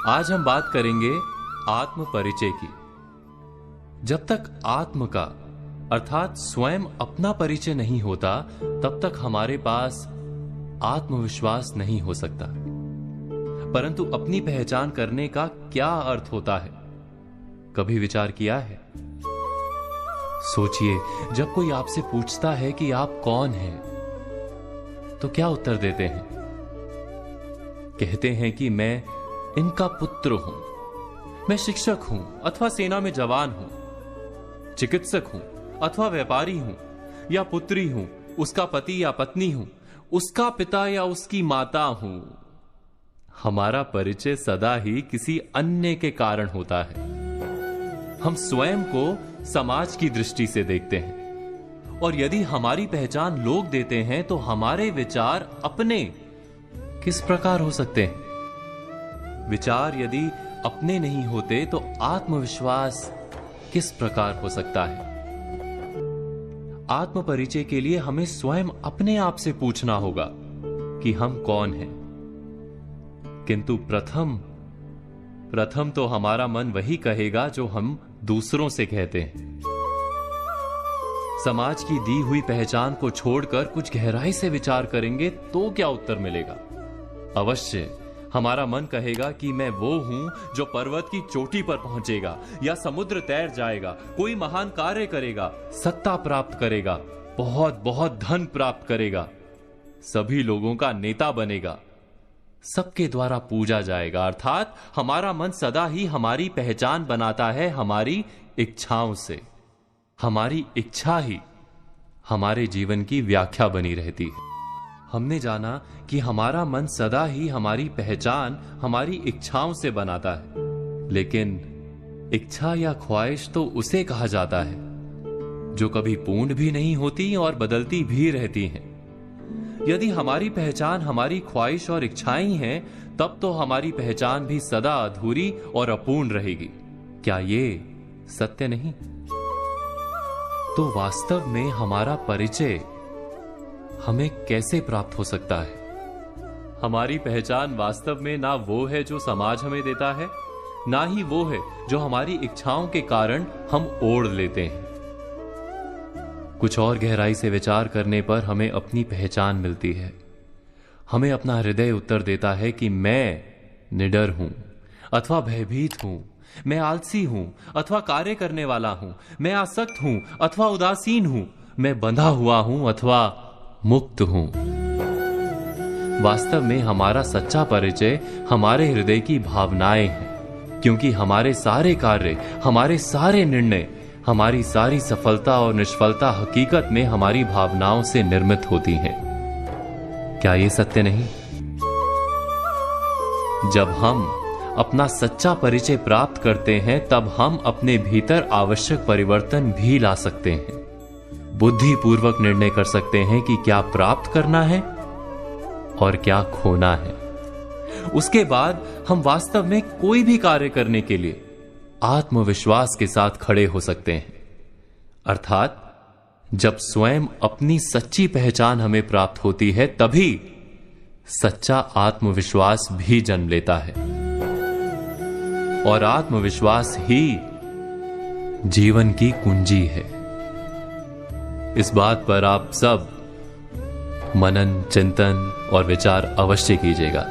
आज हम बात करेंगे आत्म परिचय की। जब तक आत्म का अर्थात स्वयं अपना परिचय नहीं होता, तब तक हमारे पास आत्मविश्वास नहीं हो सकता। परंतु अपनी पहचान करने का क्या अर्थ होता है, कभी विचार किया है? सोचिए, जब कोई आपसे पूछता है कि आप कौन हैं, तो क्या उत्तर देते हैं? कहते हैं कि मैं इनका पुत्र हूं, मैं शिक्षक हूं अथवा सेना में जवान हूं, चिकित्सक हूं अथवा व्यापारी हूं, या पुत्री हूं, उसका पति या पत्नी हूं, उसका पिता या उसकी माता हूं। हमारा परिचय सदा ही किसी अन्य के कारण होता है। हम स्वयं को समाज की दृष्टि से देखते हैं, और यदि हमारी पहचान लोग देते हैं तो हमारे विचार अपने किस प्रकार हो सकते हैं? विचार यदि अपने नहीं होते तो आत्मविश्वास किस प्रकार हो सकता है? आत्म परिचय के लिए हमें स्वयं अपने आप से पूछना होगा कि हम कौन हैं। किंतु प्रथम तो हमारा मन वही कहेगा जो हम दूसरों से कहते हैं। समाज की दी हुई पहचान को छोड़कर कुछ गहराई से विचार करेंगे तो क्या उत्तर मिलेगा? अवश्य हमारा मन कहेगा कि मैं वो हूं जो पर्वत की चोटी पर पहुंचेगा या समुद्र तैर जाएगा, कोई महान कार्य करेगा, सत्ता प्राप्त करेगा, बहुत बहुत धन प्राप्त करेगा, सभी लोगों का नेता बनेगा, सबके द्वारा पूजा जाएगा। अर्थात हमारा मन सदा ही हमारी पहचान बनाता है हमारी इच्छाओं से। हमारी इच्छा ही हमारे जीवन की व्याख्या बनी रहती है। हमने जाना कि हमारा मन सदा ही हमारी पहचान हमारी इच्छाओं से बनाता है, लेकिन इच्छा या ख्वाहिश तो उसे कहा जाता है जो कभी पूर्ण भी नहीं होती और बदलती भी रहती हैं। यदि हमारी पहचान हमारी ख्वाहिश और इच्छाएं हैं, तब तो हमारी पहचान भी सदा अधूरी और अपूर्ण रहेगी। क्या ये सत्य नहीं? तो वास्तव में हमारा परिचय हमें कैसे प्राप्त हो सकता है? हमारी पहचान वास्तव में ना वो है जो समाज हमें देता है, ना ही वो है जो हमारी इच्छाओं के कारण हम ओढ़ लेते हैं। कुछ और गहराई से विचार करने पर हमें अपनी पहचान मिलती है। हमें अपना हृदय उत्तर देता है कि मैं निडर हूं अथवा भयभीत हूं, मैं आलसी हूं अथवा कार्य करने वाला हूं, मैं आसक्त हूं अथवा उदासीन हूं, मैं बंधा हुआ हूं अथवा मुक्त हूं। वास्तव में हमारा सच्चा परिचय हमारे हृदय की भावनाएं हैं, क्योंकि हमारे सारे कार्य, हमारे सारे निर्णय, हमारी सारी सफलता और निष्फलता हकीकत में हमारी भावनाओं से निर्मित होती हैं। क्या ये सत्य नहीं? जब हम अपना सच्चा परिचय प्राप्त करते हैं, तब हम अपने भीतर आवश्यक परिवर्तन भी ला सकते हैं। बुद्धिपूर्वक निर्णय कर सकते हैं कि क्या प्राप्त करना है और क्या खोना है। उसके बाद हम वास्तव में कोई भी कार्य करने के लिए आत्मविश्वास के साथ खड़े हो सकते हैं। अर्थात जब स्वयं अपनी सच्ची पहचान हमें प्राप्त होती है, तभी सच्चा आत्मविश्वास भी जन्म लेता है, और आत्मविश्वास ही जीवन की कुंजी है। इस बात पर आप सब मनन, चिंतन और विचार अवश्य कीजिएगा।